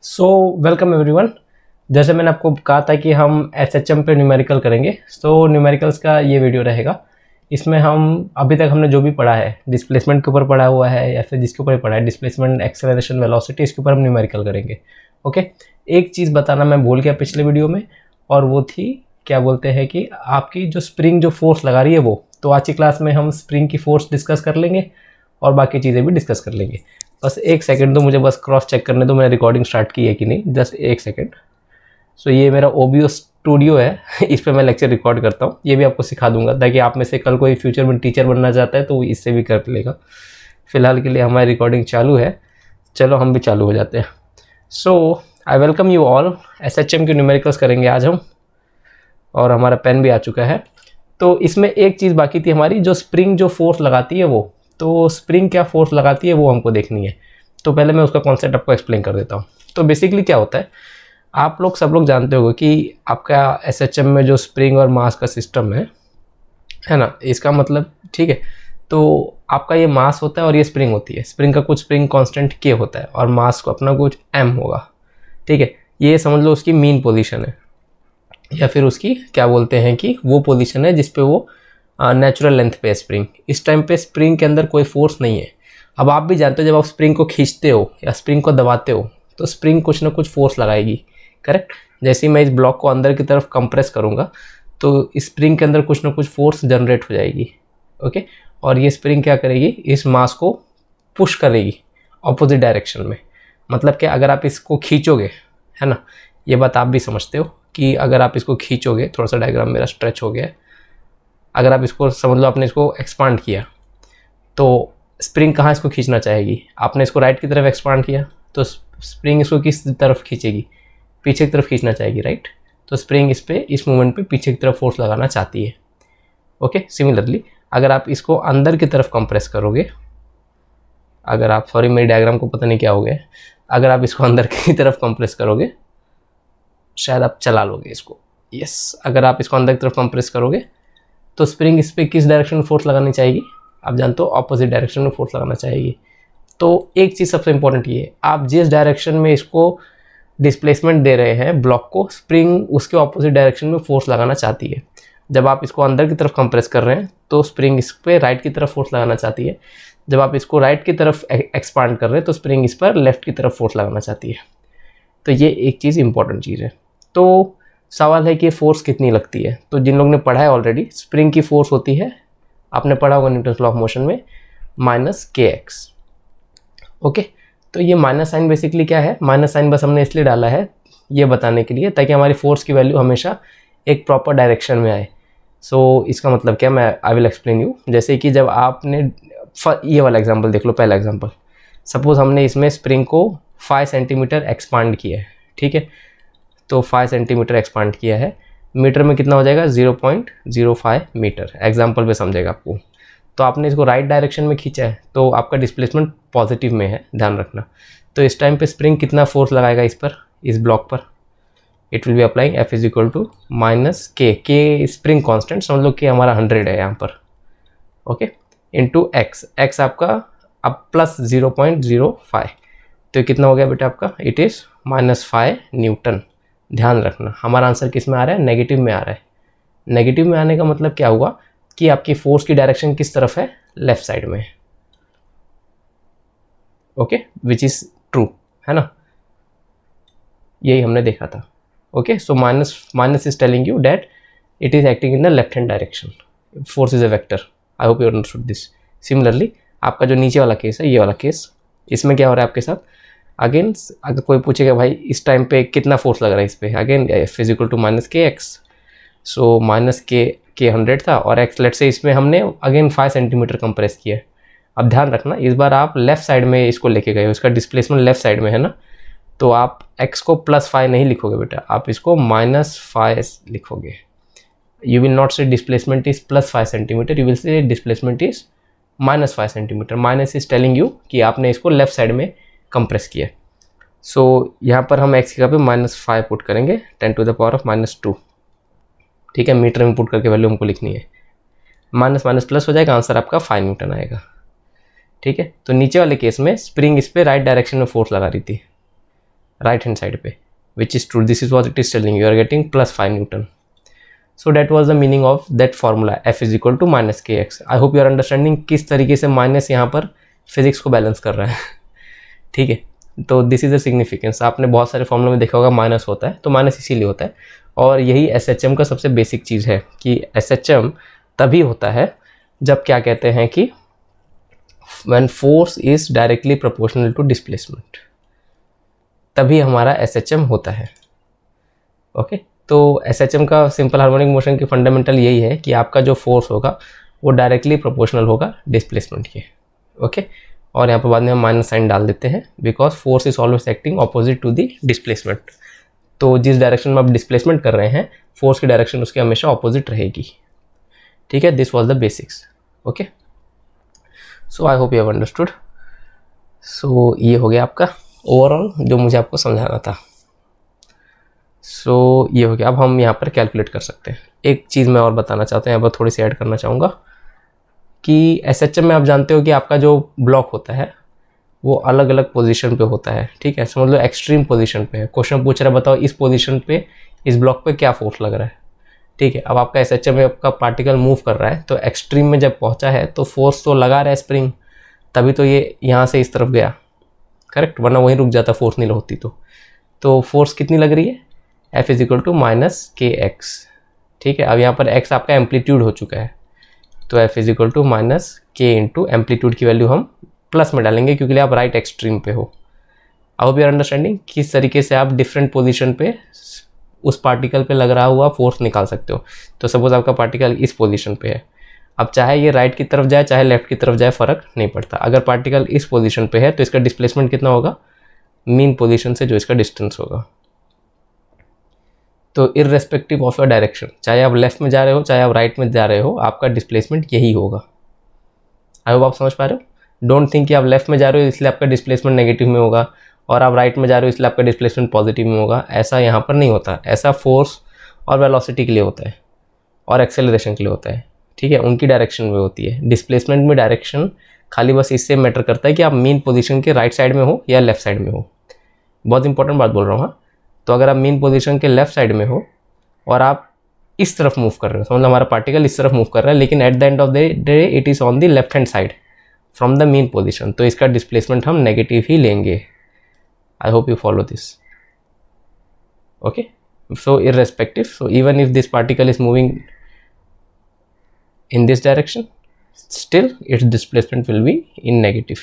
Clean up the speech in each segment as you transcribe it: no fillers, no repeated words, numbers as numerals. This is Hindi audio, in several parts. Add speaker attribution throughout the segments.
Speaker 1: So welcome everyone. जैसे मैंने आपको कहा था कि हम एसएचएम पे न्यूमेरिकल करेंगे। न्यूमेरिकल्स का ये वीडियो रहेगा। इसमें हम अभी तक हमने जो भी पढ़ा है डिस्प्लेसमेंट के ऊपर पढ़ा हुआ है या फिर जिसके ऊपर पढ़ा है डिस्प्लेसमेंट, एक्सेलरेशन, वेलोसिटी, इसके ऊपर हम न्यूमेरिकल करेंगे। ओके, एक चीज़ बताना मैं भूल गया पिछले वीडियो में, और वो थी क्या बोलते हैं कि आपकी जो स्प्रिंग जो फोर्स लगा रही है वो, तो आज की क्लास में हम स्प्रिंग की फोर्स डिस्कस कर लेंगे और बाकी चीज़ें भी डिस्कस कर लेंगे। बस एक सेकंड तो मुझे बस क्रॉस चेक करने दो मैंने रिकॉर्डिंग स्टार्ट की है कि नहीं, जस्ट एक सेकंड। सो ये मेरा ओबीओ स्टूडियो है इस पर मैं लेक्चर रिकॉर्ड करता हूँ। ये भी आपको सिखा दूंगा ताकि आप में से कल कोई फ्यूचर में टीचर बनना चाहता है तो वो इससे भी कर लेगा। फिलहाल के लिए हमारी रिकॉर्डिंग चालू है, चलो हम भी चालू हो जाते हैं। So I welcome you all. SHM के न्यूमेरिकल्स करेंगे आज हम, और हमारा पेन भी आ चुका है। तो इसमें एक चीज़ बाकी थी हमारी, जो स्प्रिंग जो फोर्स लगाती है वो, तो स्प्रिंग क्या फोर्स लगाती है वो हमको देखनी है। तो पहले मैं उसका कॉन्सेप्ट आपको एक्सप्लेन कर देता हूँ। तो बेसिकली क्या होता है, आप लोग सब लोग जानते होंगे कि आपका एसएचएम में जो स्प्रिंग और मास का सिस्टम है ना, इसका मतलब ठीक है। तो आपका ये मास होता है और ये स्प्रिंग होती है। स्प्रिंग का कुछ स्प्रिंग कांस्टेंट के होता है और मास को अपना कुछ एम होगा, ठीक है। ये समझ लो उसकी मीन पोजीशन है, या फिर उसकी क्या बोलते हैं कि वो पोजीशन है जिस पे वो नेचुरल लेंथ पे स्प्रिंग। इस टाइम पे स्प्रिंग के अंदर कोई फोर्स नहीं है। अब आप भी जानते हो जब आप स्प्रिंग को खींचते हो या स्प्रिंग को दबाते हो तो स्प्रिंग कुछ ना कुछ फोर्स लगाएगी, करेक्ट। जैसे ही मैं इस ब्लॉक को अंदर की तरफ कंप्रेस करूँगा तो स्प्रिंग के अंदर कुछ ना कुछ फोर्स जनरेट हो जाएगी, ओके। और ये स्प्रिंग क्या करेगी, इस मास को पुश करेगी ऑपोजिट डायरेक्शन में। मतलब कि अगर आप इसको खींचोगे, है ना, ये बात आप भी समझते हो कि अगर आप इसको खींचोगे, थोड़ा सा डायग्राम मेरा स्ट्रेच हो गया है, अगर आप इसको समझ लो आपने इसको एक्सपांड किया तो स्प्रिंग कहाँ इसको खींचना चाहेगी। आपने इसको राइट की तरफ एक्सपांड किया तो स्प्रिंग इसको किस तरफ खींचेगी, पीछे की तरफ खींचना चाहेगी, राइट। तो स्प्रिंग इस पे इस मूवमेंट पे पीछे की तरफ फोर्स लगाना चाहती है, ओके। सिमिलरली अगर आप इसको अंदर की तरफ कंप्रेस करोगे, अगर आप, सॉरी मेरी डायग्राम को पता नहीं क्या हो गया, अगर आप इसको अंदर की तरफ कंप्रेस करोगे, शायद आप चला लोगे इसको, यस। अगर आप इसको अंदर की तरफ कंप्रेस करोगे तो स्प्रिंग इस पर किस डायरेक्शन में फोर्स लगानी चाहेगी, आप जानते हो ऑपोजिट डायरेक्शन में फोर्स लगाना चाहेगी। तो एक चीज़ सबसे इंपॉर्टेंट ये है, आप जिस डायरेक्शन में इसको डिस्प्लेसमेंट दे रहे हैं ब्लॉक को, स्प्रिंग उसके ऑपोजिट डायरेक्शन में फोर्स लगाना चाहती है। जब आप इसको अंदर की तरफ कंप्रेस कर रहे हैं तो स्प्रिंग इस पर राइट की तरफ फोर्स लगाना चाहती है। जब आप इसको राइट की तरफ एक्सपांड कर रहे हैं तो स्प्रिंग इस पर लेफ्ट की तरफ फोर्स लगाना चाहती है। तो ये एक चीज़ इंपॉर्टेंट चीज़ है। तो सवाल है कि फोर्स कितनी लगती है। तो जिन लोगों ने पढ़ा है ऑलरेडी, स्प्रिंग की फोर्स होती है, आपने पढ़ा होगा न्यूटन्स लॉ ऑफ मोशन में, -kx, ओके। तो ये माइनस साइन बेसिकली क्या है, माइनस साइन बस हमने इसलिए डाला है ये बताने के लिए ताकि हमारी फोर्स की वैल्यू हमेशा एक प्रॉपर डायरेक्शन में आए। इसका मतलब क्या, मैं आई विल एक्सप्लेन यू। जैसे कि जब आपने ये वाला एग्जाम्पल देख लो, पहला एग्जाम्पल, सपोज हमने इसमें स्प्रिंग को 5 सेंटीमीटर एक्सपांड किया है, ठीक है। तो 5 सेंटीमीटर एक्सपांड किया है, मीटर में कितना हो जाएगा, 0.05 मीटर, एग्जाम्पल पे समझेगा आपको। तो आपने इसको राइट डायरेक्शन में खींचा है तो आपका डिस्प्लेसमेंट पॉजिटिव में है, ध्यान रखना। तो इस टाइम पे स्प्रिंग कितना फोर्स लगाएगा इस पर, इस ब्लॉक पर, it will be applying F is equal to -k spring constant, समझ लो कि हमारा 100 है यहाँ पर, ओके, इंटू x आपका अब +0.05। तो कितना हो गया बेटा आपका, इट इज़ -5 न्यूटन। ध्यान रखना हमारा आंसर किस में आ रहा है, नेगेटिव में आ रहा है। नेगेटिव में आने का मतलब क्या हुआ कि आपकी फोर्स की डायरेक्शन किस तरफ है, लेफ्ट साइड में, ओके, विच इज ट्रू, है ना, यही हमने देखा था, okay. So minus is telling you that it is acting in the left hand direction, force is a vector. I hope you understood this. Similarly आपका जो नीचे वाला केस है, ये वाला केस, इसमें क्या हो रहा है आपके साथ, अगेन अगर कोई पूछेगा भाई इस टाइम पे कितना फोर्स लग रहा है इस पर, again F is equal to -kx। So -k 100 था और x लेट से इसमें हमने अगेन 5 सेंटीमीटर कंप्रेस किया है। अब ध्यान रखना इस बार आप लेफ्ट साइड में इसको लेके गए हो, इसका डिस्प्लेसमेंट लेफ्ट साइड में है ना, तो आप x को +5 नहीं लिखोगे बेटा, आप इसको -5 लिखोगे। यू विल नॉट से displacement is +5 centimetre, you will say displacement is -5 centimetre. Minus is telling you कि आपने इसको लेफ्ट साइड में कंप्रेस किया। यहाँ पर हम x की जगह पे -5 पुट करेंगे, 10 टू द पावर ऑफ -2, ठीक है। मीटर में पुट करके वैल्यू हमको लिखनी है, माइनस माइनस प्लस हो जाएगा, आंसर आपका 5 न्यूटन आएगा, ठीक है। तो नीचे वाले केस में स्प्रिंग इस पर राइट डायरेक्शन में फोर्स लगा रही थी, राइट हैंड साइड पे, which is true, this is what it is telling, you are getting +5 newton. So that was the meaning of that formula F is equal to -kx. I hope you are understanding किस तरीके से माइनस यहाँ पर फिजिक्स को बैलेंस कर रहा है. ठीक है, तो दिस इज द सिग्निफिकेंस. आपने बहुत सारे फॉर्मूले में देखा होगा माइनस होता है, तो माइनस इसीलिए होता है. और यही SHM का सबसे बेसिक चीज़ है कि SHM तभी होता है जब क्या कहते हैं कि when force is directly proportional to displacement, तभी हमारा SHM होता है. ओके, तो SHM का सिंपल हार्मोनिक मोशन की फंडामेंटल यही है कि आपका जो फोर्स होगा वो डायरेक्टली प्रोपोर्शनल होगा डिस्प्लेसमेंट के. ओके, और यहाँ पर बाद में हम माइनस साइन डाल देते हैं because force is always acting opposite to the displacement. तो जिस डायरेक्शन में आप डिस्प्लेसमेंट कर रहे हैं, फोर्स की डायरेक्शन उसकी हमेशा ऑपोजिट रहेगी. ठीक है, this was the basics. Okay, so I hope you have understood. So ये हो गया आपका ओवरऑल जो मुझे आपको समझाना था. सो ये हो गया. अब हम यहाँ पर कैलकुलेट कर सकते हैं. एक चीज़ मैं और बताना चाहता हूँ, यहाँ पर थोड़ी सी ऐड करना चाहूँगा कि SHM में आप जानते हो कि आपका जो ब्लॉक होता है वो अलग अलग पोजीशन पे होता है. ठीक है, समझ लो एक्सट्रीम पोजीशन पे है. क्वेश्चन पूछ रहा है, बताओ इस पोजीशन पे इस ब्लॉक पे क्या फोर्स लग रहा है. ठीक है, अब आपका SHM में आपका पार्टिकल मूव कर रहा है, तो एक्सट्रीम में जब पहुंचा है तो फोर्स तो लगा रहा है स्प्रिंग, तभी तो ये यहाँ से इस तरफ गया. करेक्ट, वरना वहीं रुक जाता फोर्स नहीं होती. तो फोर्स कितनी लग रही है, F is equal to -kx. ठीक है, अब यहाँ पर x आपका एम्पलीट्यूड हो चुका है, तो F is equal to -k into amplitude की वैल्यू हम प्लस में डालेंगे क्योंकि आप राइट एक्सट्रीम पे हो. I hope you are understanding किस तरीके से आप डिफरेंट पोजीशन पे उस पार्टिकल पे लग रहा हुआ फोर्स निकाल सकते हो. तो सपोज आपका पार्टिकल इस पोजीशन पे है, अब चाहे ये राइट की तरफ जाए चाहे लेफ्ट की तरफ जाए फ़र्क नहीं पड़ता. अगर पार्टिकल इस पोजीशन पे है तो इसका डिस्प्लेसमेंट कितना होगा, मीन पोजीशन से जो इसका डिस्टेंस होगा. तो इररेस्पेक्टिव ऑफ योर डायरेक्शन, चाहे आप लेफ्ट में जा रहे हो चाहे आप राइट में जा रहे हो, आपका डिस्प्लेसमेंट यही होगा. आई होप आप समझ पा रहे हो. डोंट थिंक कि आप लेफ्ट में जा रहे हो इसलिए आपका डिस्प्लेसमेंट नेगेटिव में होगा और आप राइट में जा रहे हो इसलिए आपका डिस्प्लेसमेंट पॉजिटिव में होगा. ऐसा यहाँ पर नहीं होता. ऐसा फोर्स और वेलोसिटी के लिए होता है और एक्सेलरेशन के लिए होता है. ठीक है, उनकी डायरेक्शन में होती है. डिस्प्लेसमेंट में डायरेक्शन खाली बस इससे मैटर करता है कि आप मेन पोजीशन के राइट साइड में हो या लेफ्ट साइड में हो. बहुत इंपॉर्टेंट बात बोल रहा हूँ. हाँ, तो अगर आप मेन पोजीशन के लेफ्ट साइड में हो और आप इस तरफ मूव कर रहे हो, मतलब हमारा पार्टिकल इस तरफ मूव कर रहा है, लेकिन at the end of the day it is on the left hand side from the main position, तो इसका डिस्प्लेसमेंट हम नेगेटिव ही लेंगे. आई hope you follow this. Okay, so irrespective, so even if this particle is moving in this direction, still its displacement will be in negative.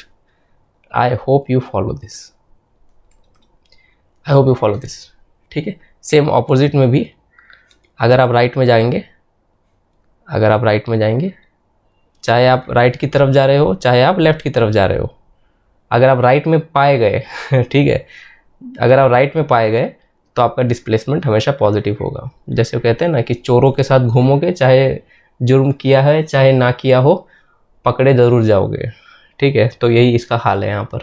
Speaker 1: I hope you follow this. I hope you follow this. ठीक है, सेम ऑपोजिट में भी अगर आप राइट में जाएंगे, चाहे आप राइट की तरफ जा रहे हो चाहे आप लेफ्ट की तरफ जा रहे हो, अगर आप राइट में पाए गए ठीक है, अगर आप राइट में पाए गए तो आपका डिस्प्लेसमेंट हमेशा पॉजिटिव होगा. जैसे कहते हैं ना कि चोरों के साथ घूमोगे, चाहे जुर्म किया है चाहे ना किया हो, पकड़े ज़रूर जाओगे. ठीक है, तो यही इसका हाल है यहाँ पर.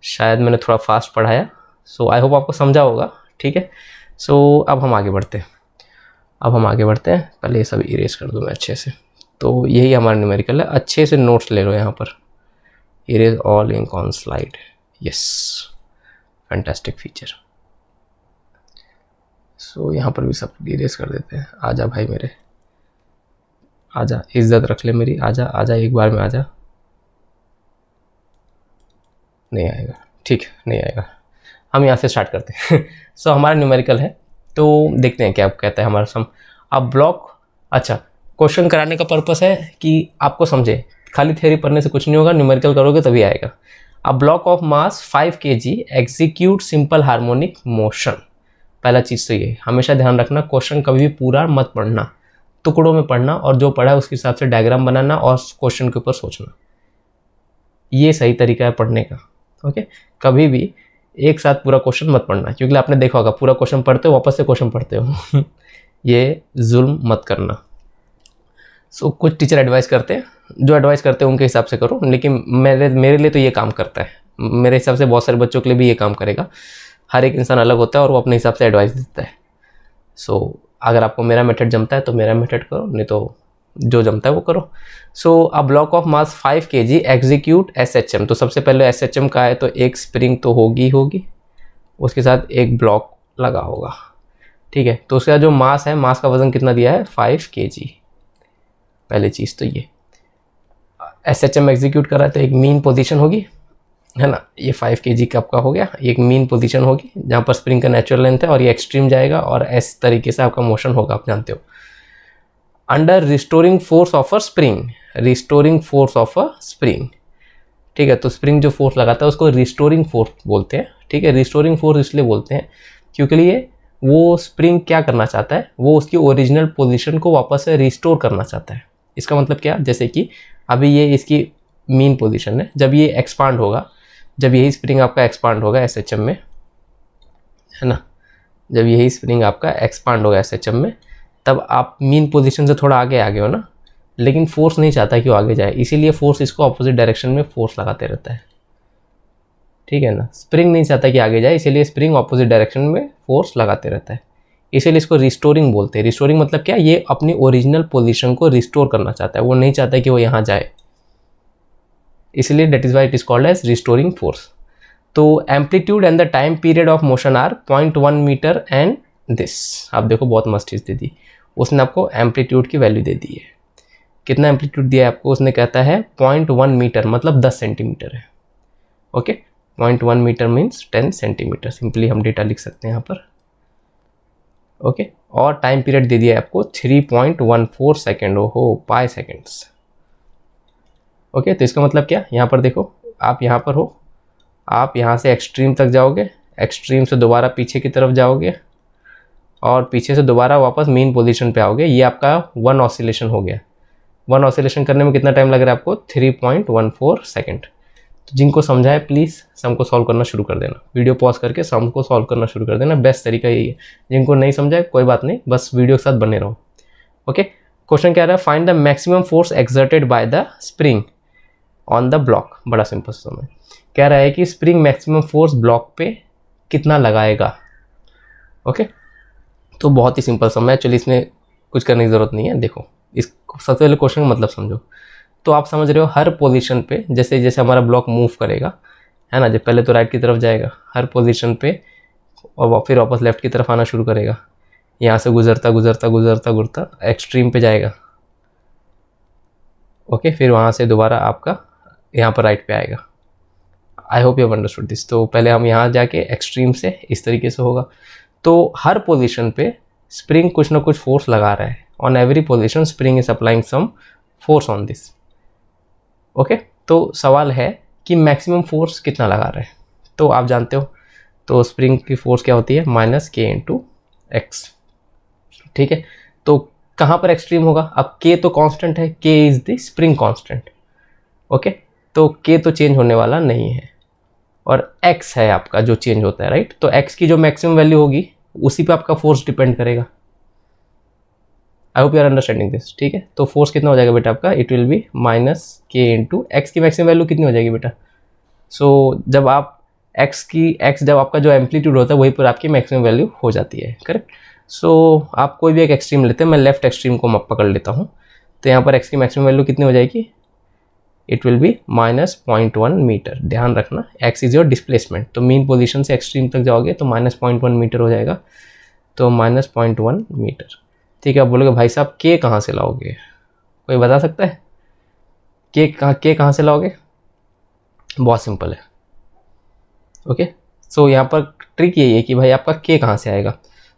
Speaker 1: शायद मैंने थोड़ा फास्ट पढ़ाया, सो आई होप आपको समझा होगा. ठीक है, सो अब हम आगे बढ़ते हैं. पहले ये सब इरेज कर दूँ मैं अच्छे से. तो यही हमारा न्यूमेरिकल है. अच्छे से नोट्स ले लो यहाँ पर. Erase all ink on slide. Yes, fantastic feature. So यहाँ पर भी सब इरेज कर देते हैं. आजा भाई मेरे, आजा, इज्जत रख ले मेरी. आजा आजा, एक बार में आजा. नहीं आएगा, ठीक है, नहीं आएगा. हम यहाँ से स्टार्ट करते हैं. सो हमारा न्यूमेरिकल है, तो देखते हैं क्या कहता है हमारा सम. अब ब्लॉक, अच्छा, क्वेश्चन कराने का पर्पस है कि आपको समझे. खाली थ्योरी पढ़ने से कुछ नहीं होगा, न्यूमेरिकल करोगे तभी आएगा. अब block of mass 5 kg execute simple harmonic motion. पहला चीज़ तो ये हमेशा ध्यान रखना, क्वेश्चन कभी भी पूरा मत पढ़ना, टुकड़ों में पढ़ना और जो पढ़ा है उसके हिसाब से डायग्राम बनाना और क्वेश्चन के ऊपर सोचना. ये सही तरीका है पढ़ने का. ओके, कभी भी एक साथ पूरा क्वेश्चन मत पढ़ना, क्योंकि आपने देखा होगा पूरा क्वेश्चन पढ़ते हो वापस से क्वेश्चन पढ़ते हो. ये जुल्म मत करना. सो कुछ टीचर एडवाइस करते हैं, जो एडवाइस करते हैं उनके हिसाब से करो, लेकिन मेरे लिए तो ये काम करता है. मेरे हिसाब से बहुत सारे बच्चों के लिए भी ये काम करेगा. हर एक इंसान अलग होता है और वो अपने हिसाब से एडवाइस देता है. सो अगर आपको मेरा मेथड जमता है तो मेरा मेथड करो, नहीं तो जो जमता है वो करो. So a block of mass 5 kg execute SHM. तो सबसे पहले SHM का है तो एक स्प्रिंग तो होगी. उसके साथ एक ब्लॉक लगा होगा, ठीक है। तो उसका जो मास है, मास का वजन कितना दिया है 5 kg। पहली चीज़ तो ये SHM एग्जीक्यूट कर रहा है तो एक मीन पोजीशन होगी, है ना। ये 5 kg का आपका हो गया, एक मीन पोजीशन होगी जहाँ पर स्प्रिंग का नेचुरल लेंथ है और ये एक्सट्रीम जाएगा और इस तरीके से आपका मोशन होगा, आप जानते हो। Under restoring force of a spring, restoring force of a spring, ठीक है। तो स्प्रिंग जो फोर्स लगाता है उसको रिस्टोरिंग फोर्स बोलते हैं, ठीक है। रिस्टोरिंग फोर्स इसलिए बोलते हैं क्योंकि लिए वो स्प्रिंग क्या करना चाहता है, वो उसकी ओरिजिनल पोजीशन को वापस से रिस्टोर करना चाहता है। इसका मतलब क्या, जैसे कि अभी ये इसकी मीन पोजीशन है, जब ये एक्सपांड होगा, जब यही स्प्रिंग आपका एक्सपांड होगा SHM में, है ना, जब यही स्प्रिंग आपका एक्सपांड होगा SHM में, तब आप मीन पोजीशन से थोड़ा आगे आ गए हो ना, लेकिन फोर्स नहीं चाहता कि वो आगे जाए, इसीलिए फोर्स इसको अपोजिट डायरेक्शन में फोर्स लगाते रहता है, ठीक है ना। स्प्रिंग नहीं चाहता कि आगे जाए, इसीलिए स्प्रिंग अपोजिट डायरेक्शन में फोर्स लगाते रहता है, इसीलिए इसको रिस्टोरिंग बोलते हैं। रिस्टोरिंग मतलब क्या, ये अपनी ओरिजिनल पोजीशन को रिस्टोर करना चाहता है, वो नहीं चाहता कि वो यहाँ जाए, इसलिए that is why it is called as restoring force. तो amplitude and the time period of motion are 0.1 metre and this. आप देखो बहुत मस्त चीज़ दे दी उसने, आपको एम्पलीट्यूड की वैल्यू दे दी है। कितना एम्पलीट्यूड दिया है आपको, उसने कहता है 0.1 मीटर मतलब 10 सेंटीमीटर है, okay. 0.1 metre means 10 centimetre, simply हम डेटा लिख सकते हैं यहाँ पर, ओके। और टाइम पीरियड दे दिया है आपको 3.14 सेकेंड, हो पाई सेकेंड्स, ओके। तो इसका मतलब क्या, यहाँ पर देखो, आप यहाँ पर हो, आप यहाँ से एक्सट्रीम तक जाओगे, एक्सट्रीम से दोबारा पीछे की तरफ जाओगे और पीछे से दोबारा वापस मेन पोजीशन पे आओगे। ये आपका 1 ऑसिलेशन हो गया। 1 ऑसिलेशन करने में कितना टाइम लग रहा है आपको, 3.14 सेकेंड। तो जिनको समझा है प्लीज़ सम को सॉल्व करना शुरू कर देना, वीडियो पॉज करके सम को सॉल्व करना शुरू कर देना, बेस्ट तरीका यही है। जिनको नहीं समझा है कोई बात नहीं, बस वीडियो के साथ बने रहो, ओके। क्वेश्चन क्या रहा है, find the maximum force exerted by the spring on the block. बड़ा सिंपल सा है, कह रहा है कि स्प्रिंग मैक्सिमम फोर्स ब्लॉक पे कितना लगाएगा, ओके। तो बहुत ही सिंपल सम है, चलिए इसमें कुछ करने की ज़रूरत नहीं है। देखो इस सबसे पहले क्वेश्चन का मतलब समझो। तो आप समझ रहे हो हर पोजीशन पे जैसे जैसे हमारा ब्लॉक मूव करेगा, है ना, जब पहले तो राइट की तरफ जाएगा हर पोजीशन पे और फिर वापस लेफ्ट की तरफ आना शुरू करेगा, यहाँ से गुजरता गुजरता गुजरता गुजरता एक्सट्रीम पे जाएगा, ओके। फिर वहाँ से दोबारा आपका यहाँ पर राइट पे आएगा। आई hope you have understood this. तो पहले हम यहाँ जाके एक्सट्रीम से इस तरीके से होगा। तो हर पोजीशन पे स्प्रिंग कुछ ना कुछ फोर्स लगा रहा है, on every position spring is applying some force on this, okay. तो सवाल है कि मैक्सिमम फोर्स कितना लगा रहा है। तो आप जानते हो तो स्प्रिंग की फोर्स क्या होती है, -K/x, ठीक है। तो कहाँ पर एक्सट्रीम होगा, अब K तो कांस्टेंट है, K is the spring constant, okay. तो K तो चेंज होने वाला नहीं है और x है आपका जो चेंज होता है, राइट। तो x की जो मैक्सिमम वैल्यू होगी उसी पे आपका फोर्स डिपेंड करेगा। I hope you are understanding this, ठीक है। तो फोर्स कितना हो जाएगा बेटा आपका, इट विल बी -K/x की मैक्सिमम वैल्यू कितनी हो जाएगी बेटा। सो जब आप x जब आपका जो एम्पलीट्यूड होता है वहीं पर आपकी मैक्सिमम वैल्यू हो जाती है, करेक्ट। सो आप कोई भी एक एक्सट्रीम लेते हैं, मैं लेफ्ट एक्सट्रीम को पकड़ लेता हूँ। तो यहाँ पर x की मैक्सिमम वैल्यू कितनी हो जाएगी, इट विल बी -0.1 मीटर। ध्यान रखना x इज योर डिस्प्लेसमेंट, तो मेन पोजीशन से एक्सट्रीम तक जाओगे तो -0.1 मीटर हो जाएगा, तो -0.1 मीटर, ठीक है। आप बोलोगे भाई साहब K कहाँ से लाओगे, कोई बता सकता है K कहाँ से लाओगे। बहुत सिंपल है, ओके। सो यहाँ पर ट्रिक यही है कि भाई आपका K कहाँ से आएगा।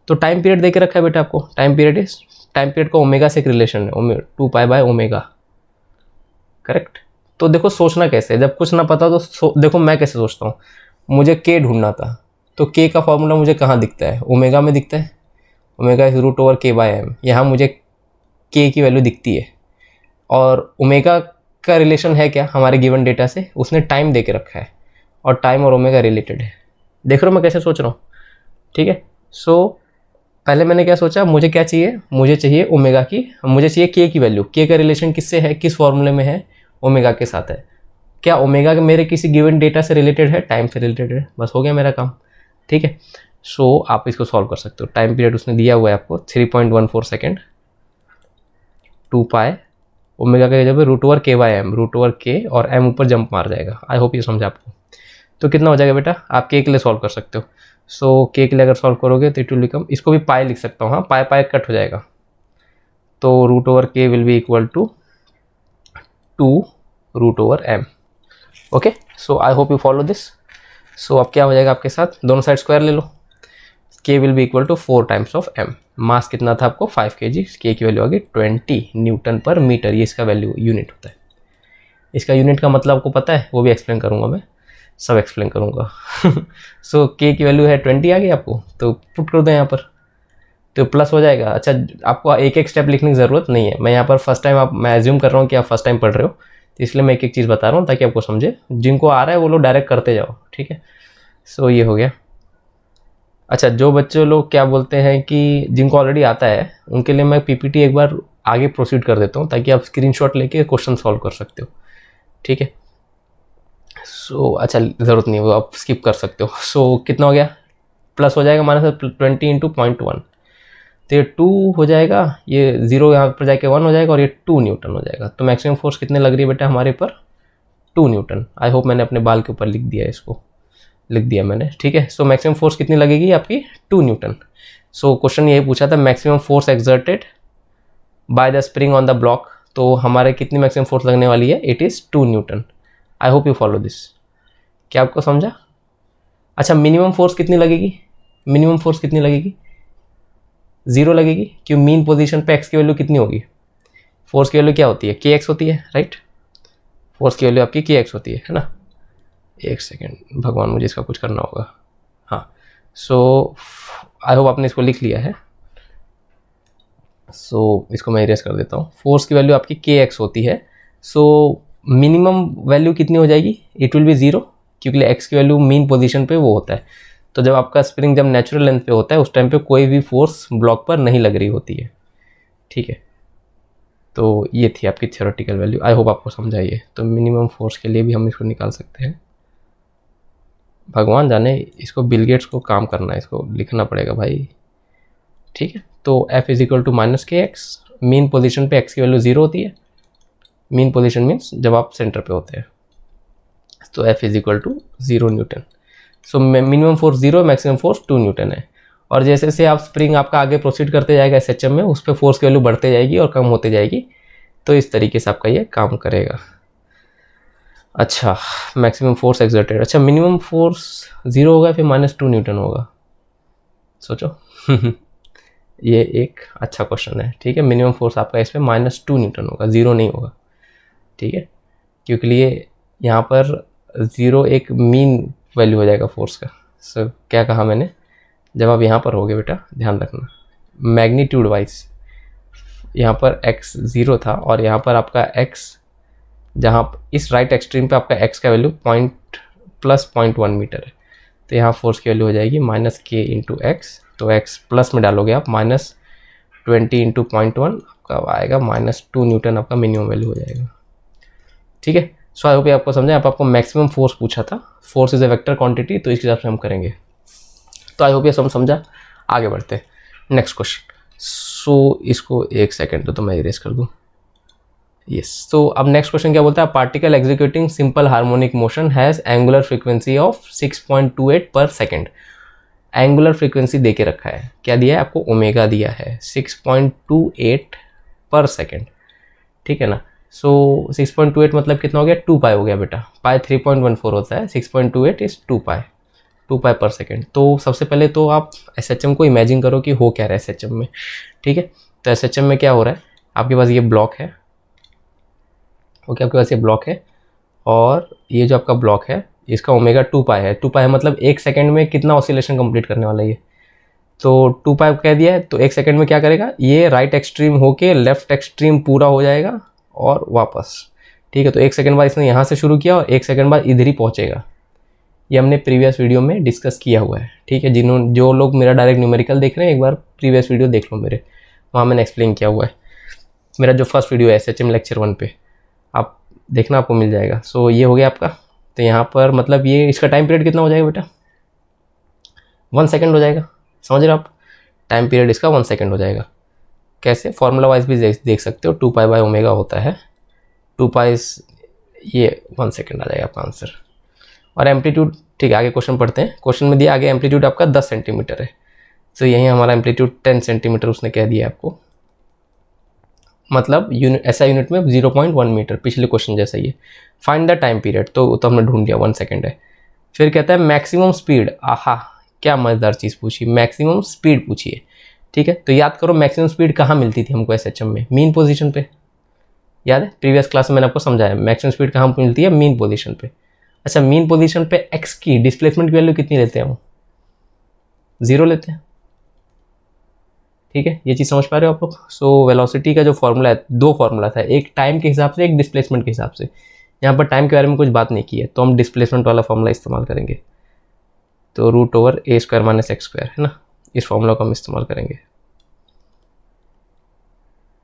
Speaker 1: तो टाइम पीरियड दे के रखा है बेटा आपको, टाइम पीरियड का ओमेगा से एक रिलेशन है, 2π/ω, करेक्ट। तो देखो सोचना कैसे है, जब कुछ ना पता तो देखो मैं कैसे सोचता हूँ, मुझे K ढूंढना था तो K का फॉर्मूला मुझे कहाँ दिखता है, ओमेगा में दिखता है, ओमेगा इज √K/m। यहाँ मुझे K की वैल्यू दिखती है और ओमेगा का रिलेशन है क्या हमारे गिवन डेटा से, उसने टाइम दे के रखा है और टाइम और ओमेगा रिलेटेड है। देख रहे हो मैं कैसे सोच रहा हूँ, ठीक है। सो पहले मैंने क्या सोचा, मुझे क्या चाहिए, मुझे चाहिए ओमेगा की, मुझे चाहिए K की वैल्यू। K का रिलेशन किससे है, किस फॉर्मूले में है, ओमेगा के साथ है। क्या ओमेगा मेरे किसी गिवन डेटा से रिलेटेड है, टाइम से रिलेटेड है, बस हो गया मेरा काम, ठीक है। सो आप इसको सॉल्व कर सकते हो। टाइम पीरियड उसने दिया हुआ है आपको 3.14 सेकेंड, 2π, ओमेगा का जब √K/m, √K और m ऊपर जंप मार जाएगा। आई होप ये समझा आपको। तो कितना हो जाएगा बेटा, आप K के लिए सॉल्व कर सकते हो। सो के के लिए अगर सॉल्व करोगे तो इट विल बिकम, इसको भी पाई लिख सकता हूँ, हाँ पाई पाई कट हो जाएगा, तो root over k will be equal to 2√m। Okay, so I hope you follow this. So अब क्या हो जाएगा आपके साथ, दोनों साइड स्क्वायर ले लो, k will be equal to 4 times of m। Mass कितना था आपको 5 kg, k की वैल्यू आ गई 20 न्यूटन पर मीटर, ये इसका वैल्यू यूनिट होता है। इसका यूनिट का मतलब आपको पता है, वो भी एक्सप्लेन करूँगा मैं, सब एक्सप्लेन करूँगा। सो k की वैल्यू है 20 आ गई आपको, तो पुट कर दो यहाँ पर, तो प्लस हो जाएगा। अच्छा, आपको एक एक स्टेप लिखने की ज़रूरत नहीं है, मैं यहाँ पर फर्स्ट टाइम, मैं एज्यूम कर रहा हूँ कि आप फर्स्ट टाइम पढ़ रहे हो, तो इसलिए मैं एक एक चीज़ बता रहा हूँ ताकि आपको समझे, जिनको आ रहा है वो लोग डायरेक्ट करते जाओ, ठीक है। सो ये हो गया। अच्छा, जो बच्चे लोग क्या बोलते हैं कि जिनको ऑलरेडी आता है, उनके लिए मैं पीपीटी एक बार आगे प्रोसीड कर देता हूँ ताकि आप स्क्रीनशॉट लेके क्वेश्चन सॉल्व कर सकते हो, ठीक है। सो अच्छा, ज़रूरत नहीं है वो, आप स्किप कर सकते हो। सो कितना हो गया, प्लस हो जाएगा -20 इंटू 0.1, तो ये 2 हो जाएगा, ये 0 यहाँ पर जाके 1 हो जाएगा और ये 2 न्यूटन हो जाएगा। तो मैक्सिमम फोर्स कितने लग रही है बेटा हमारे पर, 2 न्यूटन। आई होप मैंने अपने बाल के ऊपर लिख दिया है, इसको लिख दिया मैंने, ठीक है। सो मैक्सिमम फोर्स कितनी लगेगी आपकी, 2 न्यूटन। सो क्वेश्चन यही पूछा था, maximum force exerted by the spring on the block, तो हमारे कितनी मैक्सिमम फोर्स लगने वाली है, it is 2 Newton. I hope you follow this. क्या आपको समझा? अच्छा, मिनिमम फोर्स कितनी लगेगी, मिनिमम फोर्स कितनी लगेगी, 0 लगेगी, क्यों, मीन पोजीशन पे x की वैल्यू कितनी होगी, फोर्स की वैल्यू क्या होती है, kx होती है, राइट। फोर्स की वैल्यू आपकी kx होती है ना। एक सेकेंड, भगवान मुझे इसका कुछ करना होगा, हाँ। सो आई होप आपने इसको लिख लिया है। सो इसको मैं इरेज कर देता हूँ। फोर्स की वैल्यू आपकी kx होती है। सो मिनिमम वैल्यू कितनी हो जाएगी, इट विल बी 0, क्योंकि x की वैल्यू मीन पोजीशन पे वो होता है। तो जब आपका स्प्रिंग जब नेचुरल लेंथ पे होता है, उस टाइम पे कोई भी फोर्स ब्लॉक पर नहीं लग रही होती है, ठीक है। तो ये थी आपकी थ्योरेटिकल वैल्यू, आई होप आपको समझाइए। तो मिनिमम फोर्स के लिए भी हम इसको निकाल सकते हैं। भगवान जाने, इसको बिल गेट्स को काम करना है, इसको लिखना पड़ेगा भाई, ठीक है। तो F is equal to -kx, mean position पे x की वैल्यू 0 होती है, मीन पोजीशन मीन्स जब आप सेंटर पे होते हैं, तो F is equal to 0 newton. So minimum force 0, maximum force 2 newton है। और जैसे जैसे आप स्प्रिंग आपका आगे प्रोसीड करते जाएगा SHM में, उस पर फोर्स की वैल्यू बढ़ते जाएगी और कम होते जाएगी, तो इस तरीके से आपका ये काम करेगा। अच्छा, मैक्सिमम फोर्स एक्सर्टेड, अच्छा मिनिमम फोर्स 0 होगा फिर -2 न्यूटन होगा, सोचो। ये एक अच्छा क्वेश्चन है, ठीक है। मिनिमम फोर्स आपका इस पर -2 न्यूटन होगा, 0 नहीं होगा, ठीक है, क्योंकि लिए यहाँ पर 0 एक मीन वैल्यू हो जाएगा फोर्स का। सो क्या कहा मैंने, जब आप यहाँ पर होगे बेटा, ध्यान रखना, मैग्नीट्यूड वाइज यहाँ पर x 0 था और यहाँ पर आपका x, जहाँ इस राइट एक्सट्रीम पे आपका x का वैल्यू +0.1 मीटर है, तो यहाँ फोर्स की वैल्यू हो जाएगी -k इंटू एक्स। तो x प्लस में डालोगे आप, -20 इंटू 0.1 आपका आएगा -2 न्यूटन, आपका मिनिमम वैल्यू हो जाएगा, ठीक है। सो आई होप आपको समझा। आपको मैक्सिमम फोर्स पूछा था, force is a vector quantity, तो इस हिसाब से हम करेंगे। तो आई होप ये सब समझा। आगे बढ़ते हैं नेक्स्ट क्वेश्चन। सो इसको एक सेकेंड तो मैं इरेज कर दूँ, यस। तो अब नेक्स्ट क्वेश्चन क्या बोलता है, particle executing simple harmonic motion has angular frequency of 6.28 पर सेकेंड। एंगुलर फ्रीक्वेंसी दे के रखा है, क्या दिया है आपको, ओमेगा दिया है 6.28 पर सेकेंड, ठीक है ना। सो 6.28 मतलब कितना हो गया, 2 पाई हो गया बेटा, पाई 3.14 होता है, 6.28 इज 2 पाई पर सेकेंड। तो सबसे पहले तो आप SHM को इमेजिन करो कि हो क्या रहा है SHM में, ठीक है। तो SHM में क्या हो रहा है, आपके पास ये ब्लॉक है, ओके, आपके पास ये ब्लॉक है, और ये जो आपका ब्लॉक है इसका ओमेगा 2 पाई है। 2 पाई मतलब 1 सेकेंड में कितना ऑसिलेशन कंप्लीट करने वाला है ये, तो 2 पाई कह दिया है, तो 1 सेकेंड में क्या करेगा, ये राइट एक्सट्रीम होके लेफ्ट एक्सट्रीम पूरा हो जाएगा और वापस, ठीक है। तो 1 सेकेंड बाद इसने यहाँ से शुरू किया और 1 सेकेंड बाद इधर ही पहुँचेगा, ये हमने प्रीवियस वीडियो में डिस्कस किया हुआ है, ठीक है। जो लोग मेरा डायरेक्ट न्यूमेरिकल देख रहे हैं, एक बार प्रीवियस वीडियो देख लो मेरे, वहाँ मैंने एक्सप्लेन किया हुआ है, मेरा जो फर्स्ट वीडियो है SHM लेक्चर 1 पे, आप देखना, आपको मिल जाएगा। सो ये हो गया आपका। तो यहाँ पर मतलब ये इसका टाइम पीरियड कितना हो जाएगा बेटा, 1 सेकेंड हो जाएगा, समझ रहे हो आप, टाइम पीरियड इसका 1 सेकेंड हो जाएगा। कैसे, फॉर्मूला वाइज भी देख सकते हो, 2 पाई बाय ओमेगा होता है, 2 पाई ये 1 सेकेंड आ जाएगा आपका आंसर, और एम्पलीट्यूड, ठीक है आगे क्वेश्चन पढ़ते हैं। क्वेश्चन में दिया आगे एम्पलीट्यूड आपका 10 सेंटीमीटर है, तो यहीं हमारा एम्पलीट्यूड 10 सेंटीमीटर उसने कह दिया आपको, मतलब ऐसा यूनिट में 0.1 मीटर, पिछले क्वेश्चन जैसा ही है। फाइंड द टाइम पीरियड, तो हमने ढूंढ लिया 1 सेकेंड है। फिर कहता है मैक्सिमम स्पीड, आहा क्या मज़ेदार चीज़ पूछी, मैक्सिमम स्पीड पूछी है। ठीक है, तो याद करो मैक्सिमम स्पीड कहाँ मिलती थी हमको एसएचएम में, मीन पोजीशन पे। याद है प्रीवियस क्लास में मैंने आपको समझाया मैक्सिमम स्पीड कहाँ मिलती है, मीन पोजीशन पे। अच्छा मीन पोजीशन पे एक्स की डिस्प्लेसमेंट की वैल्यू कितनी लेते हैं हम, 0 लेते हैं। ठीक है, ये चीज़ समझ पा रहे हो आप लोग। सो वेलोसिटी का जो फॉर्मूला है, 2 फॉर्मूला था, एक टाइम के हिसाब से एक डिस्प्लेसमेंट के हिसाब से। यहाँ पर टाइम के बारे में कुछ बात नहीं की है, तो हम डिस्प्लेसमेंट वाला फॉर्मूला इस्तेमाल करेंगे। तो √a² - x² है ना, इस फॉर्मूला को हम इस्तेमाल करेंगे।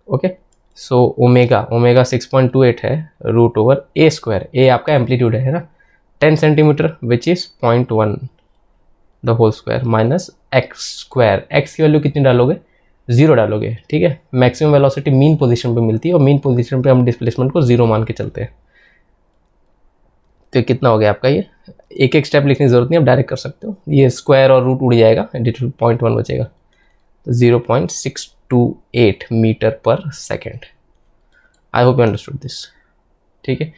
Speaker 1: ओके, सो ओमेगा 6.28 है √a², ए आपका एम्पलीट्यूड है ना, 10 centimetre which is 0.1 the whole square minus x²। X की वैल्यू कितनी डालोगे, 0 डालोगे। ठीक है, मैक्सिमम वेलोसिटी मीन पोजीशन पे मिलती है और मीन पोजीशन पे हम डिस्प्लेसमेंट को 0 मान के चलते हैं। तो कितना हो गया आपका, ये एक एक स्टेप लिखने की जरूरत नहीं, आप डायरेक्ट कर सकते हो। ये स्क्वायर और रूट उड़ जाएगा, 0.1 बचेगा, तो 0.628 मीटर पर second. I hope you understood this. ठीक है,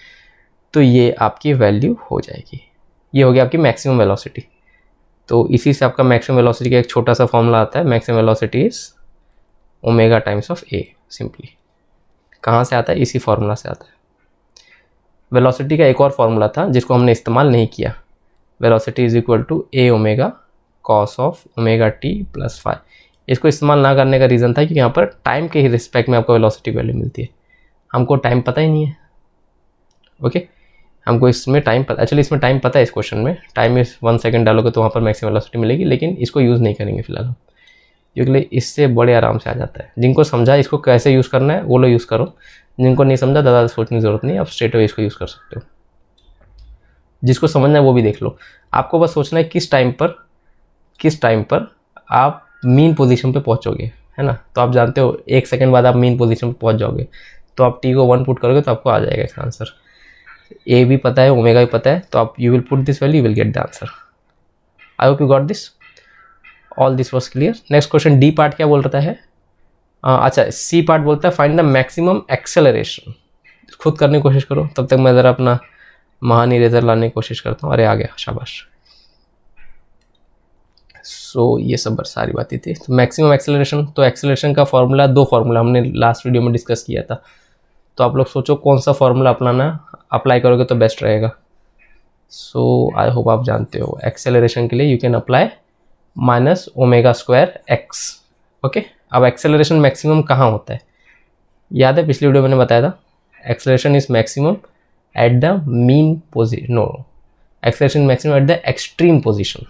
Speaker 1: तो ये आपकी वैल्यू हो जाएगी। ये हो गया आपकी मैक्सिमम वेलोसिटी। तो इसी से आपका मैक्सिमम वेलोसिटी का एक छोटा सा फॉर्मूला आता है, maximum velocity is omega times of A. Simply कहाँ से आता है, इसी फॉर्मूला से आता है। वेलोसिटी का एक और फॉर्मूला था जिसको हमने इस्तेमाल नहीं किया, velocity is equal to a omega cos of omega t plus phi. इसको इस्तेमाल ना करने का रीज़न था कि यहाँ पर टाइम के ही रिस्पेक्ट में आपको वेलोसिटी वैल्यू मिलती है, हमको टाइम पता ही नहीं है। ओके, हमको इसमें टाइम पता, एक्चुअली इसमें टाइम पता है, इस क्वेश्चन में टाइम इस 1 सेकेंड डालोगे तो वहाँ पर मैक्सिमम वेलोसिटी मिलेगी, लेकिन इसको यूज़ नहीं करेंगे फिलहाल हम, क्योंकि इससे बड़े आराम से आ जाता है। जिनको समझा इसको कैसे यूज़ करना है वो लोग यूज़ करो, जिनको नहीं समझा ज़्यादा सोचने की ज़रूरत नहीं, आप स्ट्रेट अवे इसको यूज़ कर सकते हो। जिसको समझना है वो भी देख लो, आपको बस सोचना है किस टाइम पर आप मीन पोजीशन पे पहुंचोगे, है ना। तो आप जानते हो 1 सेकंड बाद आप मीन पोजीशन पे पहुंच जाओगे, तो आप टी को 1 पुट करोगे तो आपको आ जाएगा इसका आंसर। ए भी पता है, ओमेगा भी पता है, तो आप you will put this value, you will get the answer. I hope you got this, all this was clear. Next question D part क्या बोल रहा है, अच्छा सी पार्ट बोलता है फाइंड द मैक्सिमम एक्सेलरेशन। खुद करने की कोशिश करो, तब तक मैं ज़रा अपना महान इरेजर लाने की कोशिश करता हूँ। अरे आ गया, शाबाश। सो ये सब सारी बातें थी। तो मैक्सिमम एक्सेलरेशन, तो एक्सेलरेशन का फॉर्मूला, 2 फार्मूला हमने लास्ट वीडियो में डिस्कस किया था, तो आप लोग सोचो कौन सा फॉर्मूला अपनाना, अप्लाई करोगे तो बेस्ट रहेगा। सो आई होप आप जानते हो, एक्सेलरेशन के लिए you can apply -ω² x। Okay, अब एक्सेलरेशन मैक्सिमम कहाँ होता है, याद है पिछली वीडियो मैंने बताया था, acceleration is maximum at the mean position, no acceleration maximum at the extreme position.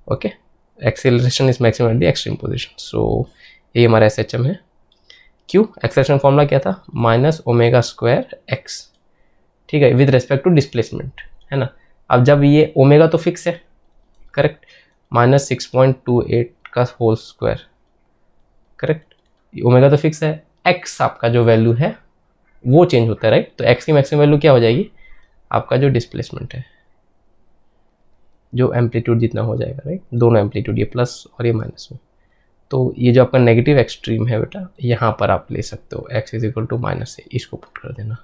Speaker 1: Okay, acceleration is maximum at the extreme position. So ये हमारा एसएचएम है। क्यों, एक्सेलरेशन फॉर्मूला क्या था, -ω² x। ठीक है, विद रेस्पेक्ट टू डिस्प्लेसमेंट, है ना। अब जब ये ओमेगा तो फिक्स है, करेक्ट, -6.28 का होल स्क्वायर, करेक्ट, ओमेगा तो फिक्स है, x आपका जो वैल्यू है वो चेंज होता है, राइट। तो x की मैक्सिमम वैल्यू क्या हो जाएगी, आपका जो डिस्प्लेसमेंट है, जो एम्पलीट्यूड जितना हो जाएगा, राइट, दोनों एम्पलीट्यूड, ये प्लस और ये माइनस में। तो ये जो आपका नेगेटिव एक्सट्रीम है बेटा, यहाँ पर आप ले सकते हो x is equal to -a, इसको पुट कर देना,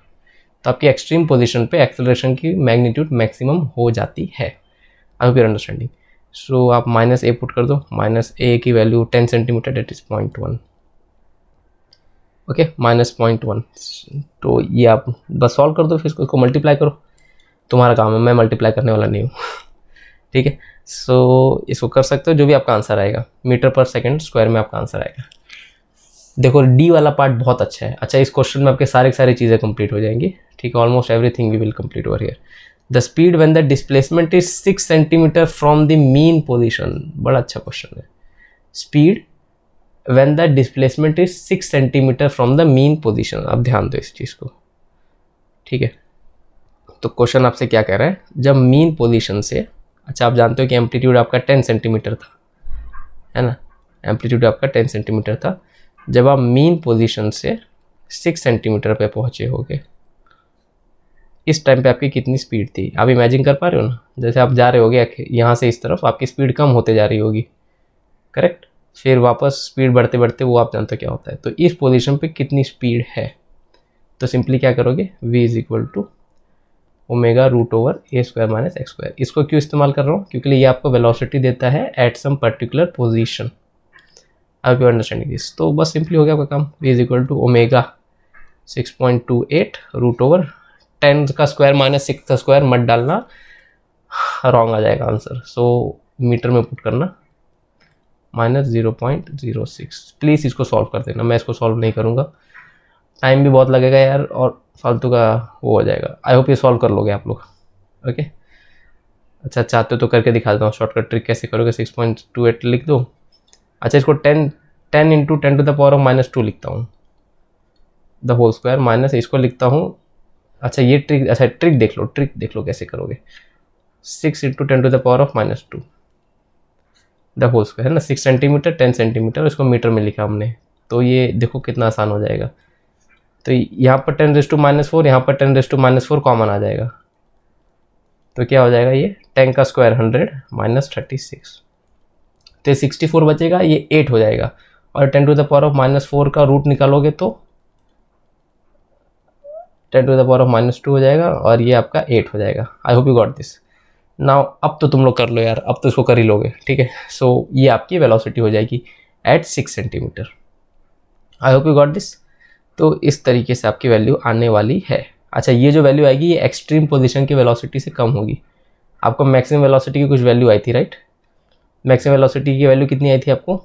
Speaker 1: तो आपकी एक्सट्रीम पोजीशन पे एक्सेलरेशन की मैग्नीट्यूड मैक्सिमम हो जाती है। I hope you are understanding. So आप -a पुट कर दो, -a की value 10 centimetre, that is 0.1। Okay, -0.1। तो ये आप बस सॉल्व कर दो, फिर इसको मल्टीप्लाई करो, तुम्हारा काम है, मैं मल्टीप्लाई करने वाला नहीं हूँ। ठीक है, सो इसको कर सकते हो, जो भी आपका आंसर आएगा मीटर पर सेकंड स्क्वायर में आपका आंसर आएगा। देखो डी वाला पार्ट बहुत अच्छा है। अच्छा, इस क्वेश्चन में आपके सारी चीज़ें कंप्लीट हो जाएंगी। ठीक है, almost everything we will complete over here. The speed when the displacement is 6 centimetre from the mean position, बड़ा अच्छा क्वेश्चन है। Speed when the displacement is 6 centimetre from the mean position, अब ध्यान दो इस चीज़ को। ठीक है, तो क्वेश्चन आपसे क्या कह रहा है, जब मीन पोजीशन से, अच्छा आप जानते हो कि एम्पलीट्यूड आपका 10 सेंटीमीटर था, है ना, एम्पलीट्यूड आपका 10 सेंटीमीटर था, जब आप मीन पोजीशन से 6 सेंटीमीटर पे पहुंचे होगे, इस टाइम पे आपकी कितनी स्पीड थी। आप इमेजिन कर पा रहे हो ना, जैसे आप जा रहे होगे यहाँ से इस तरफ, आपकी स्पीड कम होते जा रही होगी, करेक्ट। फिर वापस स्पीड बढ़ते बढ़ते वो आप जानते हो क्या होता है। तो इस पोजीशन पे कितनी स्पीड है, तो सिंपली क्या करोगे, v is equal to omega root over a square minus x square. इसको क्यों इस्तेमाल कर रहा हूँ, क्योंकि ये आपको वेलोसिटी देता है एट सम पर्टिकुलर पोजीशन। अब यू अंडरस्टैंडिंग दिस, तो बस सिंपली हो गया आपका काम। v is equal to omega 6.28 root over 10 का स्क्वायर माइनस 6 का स्क्वायर मत डालना, रॉन्ग आ जाएगा आंसर। सो मीटर में पुट करना -0.06। प्लीज़ इसको सॉल्व कर देना, मैं इसको सॉल्व नहीं करूँगा, टाइम भी बहुत लगेगा यार और फालतू का वो हो जाएगा। आई होप ये सॉल्व कर लोगे आप लोग, ओके। अच्छा चाहते हो तो करके दिखा देता हूँ, शॉर्टकट ट्रिक कैसे करोगे। 6.28 लिख दो। अच्छा इसको 10 into 10 to the power of -2 लिखता हूँ, द होल स्क्वायर माइनस इसको लिखता हूँ। अच्छा ये ट्रिक, अच्छा ट्रिक देख लो कैसे करोगे। 6 into 10 to the power of -2 the whole square है ना, 6 सेंटीमीटर 10 सेंटीमीटर, इसको मीटर में लिखा हमने। तो ये देखो कितना आसान हो जाएगा। तो यहाँ पर 10⁻⁻⁴, यहाँ पर 10⁻⁻⁴ कॉमन आ जाएगा, तो क्या हो जाएगा ये 10 का स्क्वायर 100 माइनस 36, तो 64 बचेगा, ये 8 हो जाएगा। और 10 टू द पावर ऑफ -4 का रूट निकालोगे तो 10 टू द पावर ऑफ -2 हो जाएगा और ये आपका 8 हो जाएगा। आई hope you got this. Now अब तो तुम लोग कर लो यार, अब तो इसको कर ही लोगे, ठीक है। सो ये आपकी वेलोसिटी हो जाएगी at 6 centimetre. I hope you got this. तो इस तरीके से आपकी वैल्यू आने वाली है। अच्छा ये जो वैल्यू आएगी ये एक्सट्रीम पोजीशन की वेलोसिटी से कम होगी। आपको मैक्सिमम वेलोसिटी की कुछ वैल्यू आई थी, राइट। मैक्सिमम वेलोसिटी की वैल्यू कितनी आई थी आपको,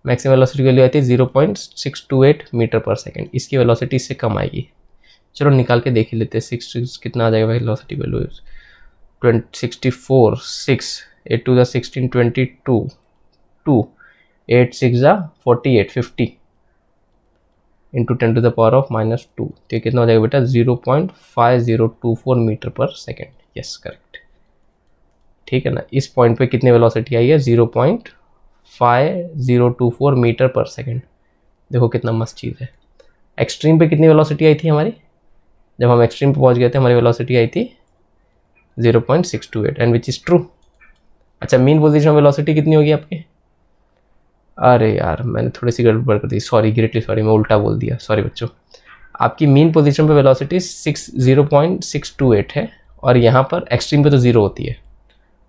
Speaker 1: मैक्सिमम वेलोसिटी की वैल्यू आई थी 0.628 मीटर पर सेकेंड। इसकी वेलोसिटी इससे कम आएगी। चलो निकाल के देख ही लेते हैं। 6 कितना आ जाएगा velocity value, 64 6 8 to the 16 22 2 8 6 48 50 into 10 to the power of -2, तो ये कितना हो जाएगा बेटा 0.5024 मीटर पर सेकेंड। यस करेक्ट, ठीक है ना। इस पॉइंट पे कितनी वेलोसिटी आई है 0.5024 मीटर पर सेकेंड। देखो कितना मस्त चीज़ है। एक्सट्रीम पे कितनी वेलोसिटी आई थी हमारी, जब हम एक्सट्रीम पे पहुंच गए थे हमारी वेलोसिटी आई थी 0.628 एंड विच इज़ ट्रू। अच्छा मीन पोजीशन वेलोसिटी कितनी होगी आपकी, अरे यार मैंने थोड़ी सी गड़बड़ कर दी, सॉरी ग्रेटली सॉरी, मैं उल्टा बोल दिया, सॉरी बच्चों। आपकी मीन पोजीशन पे वेलोसिटी 0.628 है और यहाँ पर एक्सट्रीम पे तो 0 होती है।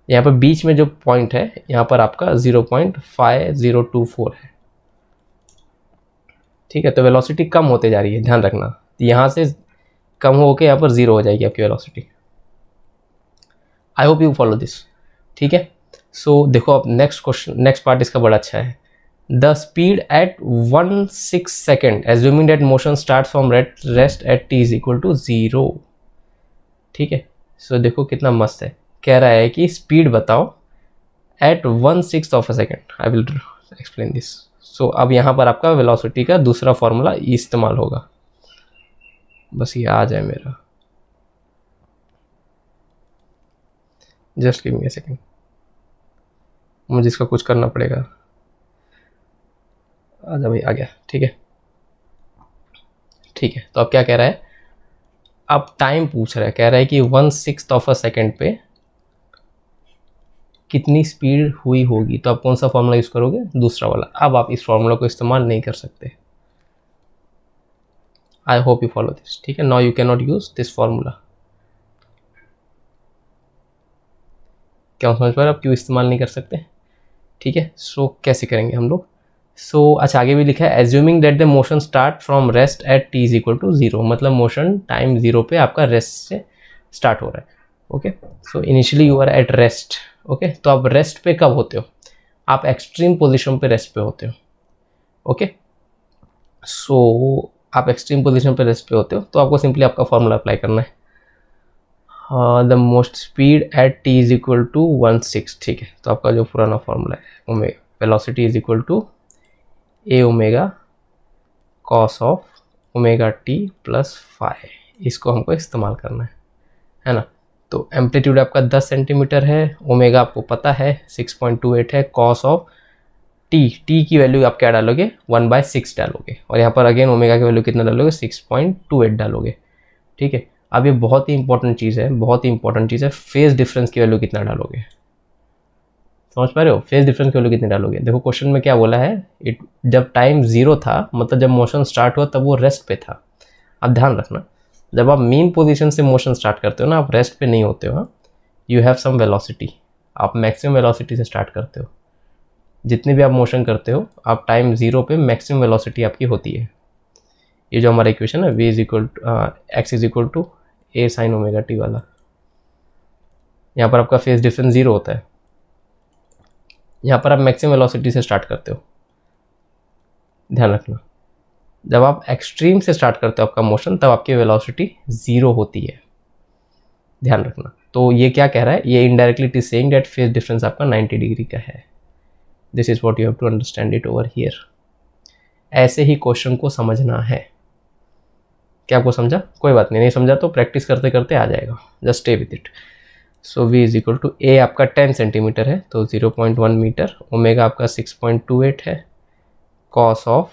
Speaker 1: यहाँ पर बीच में जो पॉइंट है यहाँ पर आपका 0.5024 है, ठीक है। तो वेलोसिटी कम होते जा रही है, ध्यान रखना। यहाँ से कम होकर यहाँ पर 0 हो जाएगी आपकी velocity. I hope you follow this, ठीक है। सो देखो अब नेक्स्ट क्वेश्चन, नेक्स्ट पार्ट इसका बड़ा अच्छा है। The speed at 1/6 second assuming that motion start from rest at t is equal to 0, ठीक है। सो देखो कितना मस्त है, कह रहा है कि स्पीड बताओ at 1/6 of a second. I will explain this. So अब यहाँ पर आपका वेलोसिटी का दूसरा फॉर्मूला इस्तेमाल होगा, बस ये आ जाए मेरा, just give me a second, मुझे इसका कुछ करना पड़ेगा। आजा भाई आ गया, ठीक है ठीक है। तो अब क्या कह रहा है, अब टाइम पूछ रहा है, कह रहा है कि 1/6 ऑफ अ सेकेंड पे कितनी स्पीड हुई होगी। तो आप कौन सा फॉर्मूला यूज़ करोगे, दूसरा वाला। अब आप इस फॉर्मूला को इस्तेमाल नहीं कर सकते। आई होप यू फॉलो दिस, ठीक है। Now you can not use this formula. क्या समझ पा रहे आप क्यों इस्तेमाल नहीं कर सकते, ठीक है। सो कैसे करेंगे हम लोग। सो अच्छा आगे भी लिखा है assuming that the motion start from rest at t is equal to 0, मतलब मोशन टाइम 0 पे आपका रेस्ट से स्टार्ट हो रहा है, okay. So initially you are at rest, okay. तो आप रेस्ट पे कब होते हो, आप एक्सट्रीम पोजीशन पे रेस्ट पे होते हो, ओके। सो आप एक्सट्रीम पोजीशन पे रेस्ट पे होते हो, तो आपको सिंपली आपका फॉर्मूला अप्लाई करना है। The most speed at t is equal to 1/6, ठीक है। तो आपका जो पुराना फॉर्मूला है omega velocity is equal to a omega cos of omega t plus phi, इसको हमको इस्तेमाल करना है ना। तो एम्पलीट्यूड आपका 10 सेंटीमीटर है, ओमेगा आपको पता है 6.28 है, कॉस ऑफ टी की वैल्यू आप क्या डालोगे 1/6 डालोगे, और यहाँ पर अगेन ओमेगा की वैल्यू कितना डालोगे 6.28 डालोगे, ठीक है। अब ये बहुत ही इंपॉर्टेंट चीज़ है, बहुत ही इंपॉर्टेंट चीज़ है, फेज डिफरेंस की वैल्यू कितना डालोगे, समझ पा रहे हो, फेज डिफरेंस की वैल्यू कितनी डालोगे। देखो क्वेश्चन में क्या बोला है, जब टाइम 0 था, मतलब जब मोशन स्टार्ट हुआ तब वो रेस्ट पे था। अब ध्यान रखना, जब आप मीन पोजीशन से मोशन स्टार्ट करते हो ना, आप रेस्ट पे नहीं होते हो, यू हैव सम वेलोसिटी, आप मैक्सिमम वेलोसिटी से स्टार्ट करते हो। जितनी भी आप मोशन करते हो, आप टाइम 0 पे मैक्सिमम वेलोसिटी आपकी होती है। ये जो हमारा इक्वेशन है, v is equal x is equal to a sine omega t वाला, यहाँ पर आपका फेज डिफरेंस 0 होता है, यहाँ पर आप मैक्सिमम वेलोसिटी से स्टार्ट करते हो। ध्यान रखना, जब आप एक्सट्रीम से स्टार्ट करते हो आपका मोशन, तब आपकी वेलोसिटी 0 होती है, ध्यान रखना। तो ये क्या कह रहा है, ये indirectly it is saying that phase difference आपका 90 डिग्री का है। This is what you have to understand it over here. ऐसे ही क्वेश्चन को समझना है। क्या आपको समझा? कोई बात नहीं, नहीं समझा तो प्रैक्टिस करते करते आ जाएगा, just stay with it. So v is equal to a आपका 10 सेंटीमीटर है, तो 0.1 मीटर, ओमेगा आपका 6.28 है, cos of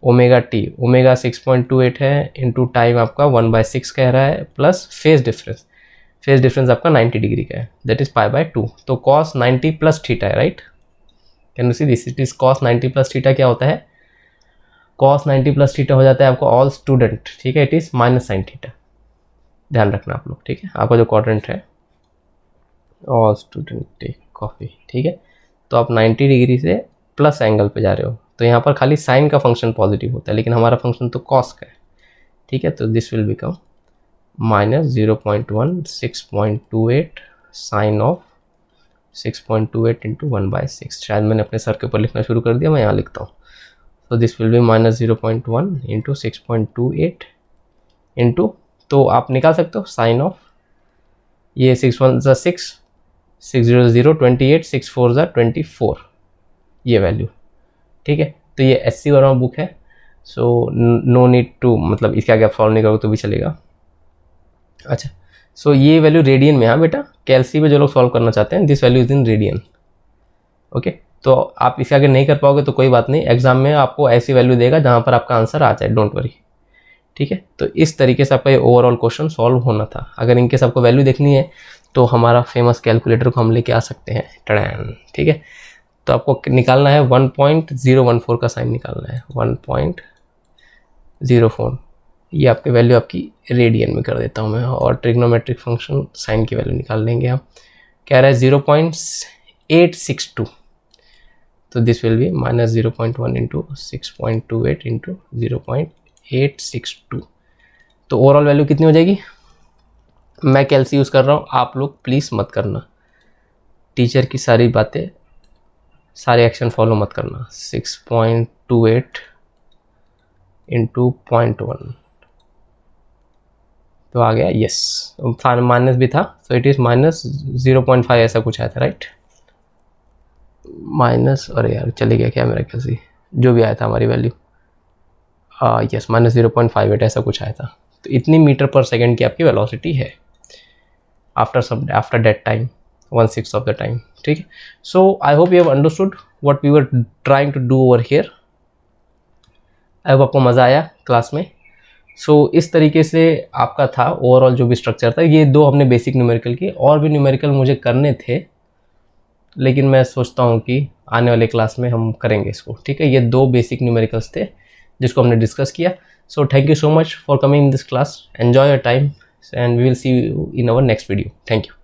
Speaker 1: omega T, omega 6.28 है, इंटू टाइम आपका 1/6 कह रहा है, plus phase difference, phase difference आपका 90 डिग्री का है, दैट इज π/2। तो cos 90 प्लस थीटा है, right? Can you see this, it is cos 90 plus theta. क्या होता है cos 90 प्लस थीटा हो जाता है आपको ऑल स्टूडेंट, ठीक है, it is minus sine theta. ध्यान रखना आप लोग, ठीक है, आपका जो क्वाड्रेंट है ऑल स्टूडेंट टेक कॉफी, ठीक है। तो आप 90 डिग्री से प्लस एंगल पे जा रहे हो, तो यहाँ पर खाली साइन का फंक्शन पॉजिटिव होता है, लेकिन हमारा फंक्शन तो कॉस का है, ठीक है। तो this will become minus 0.1 6.28 sine of 6.28 into 1/6। शायद मैंने अपने सर के ऊपर लिखना शुरू कर दिया, मैं यहाँ लिखता हूँ। तो this will be minus 0.1 into 6.28 into, तो आप निकाल सकते हो साइन ऑफ, ये 6 1 ज़ा 6, 6 0 0 28, 6 4 ज़ा 24, ये वैल्यू, ठीक है। तो ये SC वर्मा बुक है, सो नो नीड टू, मतलब इसके आगे आप सॉल्व नहीं करोगे तो भी चलेगा। अच्छा, सो ये वैल्यू रेडियन में, हाँ बेटा, कैलसी में जो लोग सॉल्व करना चाहते हैं, this value is in radian, okay. तो आप इसके आगे नहीं कर पाओगे तो कोई बात नहीं, एग्जाम में आपको ऐसी वैल्यू देगा जहाँ पर आपका आंसर आ जाए, डोंट वरी, ठीक है। तो इस तरीके से आपका ये ओवरऑल क्वेश्चन सॉल्व होना था। अगर इनके सबको वैल्यू देखनी है तो हमारा फेमस कैलकुलेटर को हम लेके आ सकते हैं, टड़ैन, ठीक है। तो आपको निकालना है 1.014 का साइन निकालना है, 1.04, ये आपकी वैल्यू आपकी रेडियन में कर देता हूँ मैं, और ट्रिग्नोमेट्रिक फंक्शन साइन की वैल्यू निकाल लेंगे हम। कह रहा है 0.862, तो this will be minus 0.1 into 6.28 into 0.862। तो ओवरऑल वैल्यू कितनी हो जाएगी? मैं कैलसी यूज़ कर रहा हूँ, आप लोग प्लीज़ मत करना, टीचर की सारी बातें, सारे एक्शन फॉलो मत करना। 6.28 इंटू 0.1, तो आ गया, यस, माइनस भी था, तो इट इज़ माइनस 0.5 ऐसा कुछ आया था, राइट? माइनस, अरे यार चले गया क्या मेरा कैसे, जो भी आया था हमारी वैल्यू, यस, माइनस 0.58 ऐसा कुछ आया था। तो इतनी मीटर पर सेकेंड की आपकी वेलोसिटी है after that time, 1/6 of the time, ठीक है। So I hope you have understood what we were trying to do over here. I hope आपको मज़ा आया क्लास में। इस तरीके से आपका था ओवरऑल जो भी स्ट्रक्चर था। ये दो हमने बेसिक न्यूमेरिकल की, और भी न्यूमेरिकल मुझे करने थे, लेकिन मैं सोचता हूँ कि आने वाले क्लास में हम करेंगे इसको, ठीक है। ये दो बेसिक न्यूमेरिकल्स थे जिसको हमने डिस्कस किया। So thank you so much for coming in this class, enjoy your time, and we will see you in our next video. Thank you.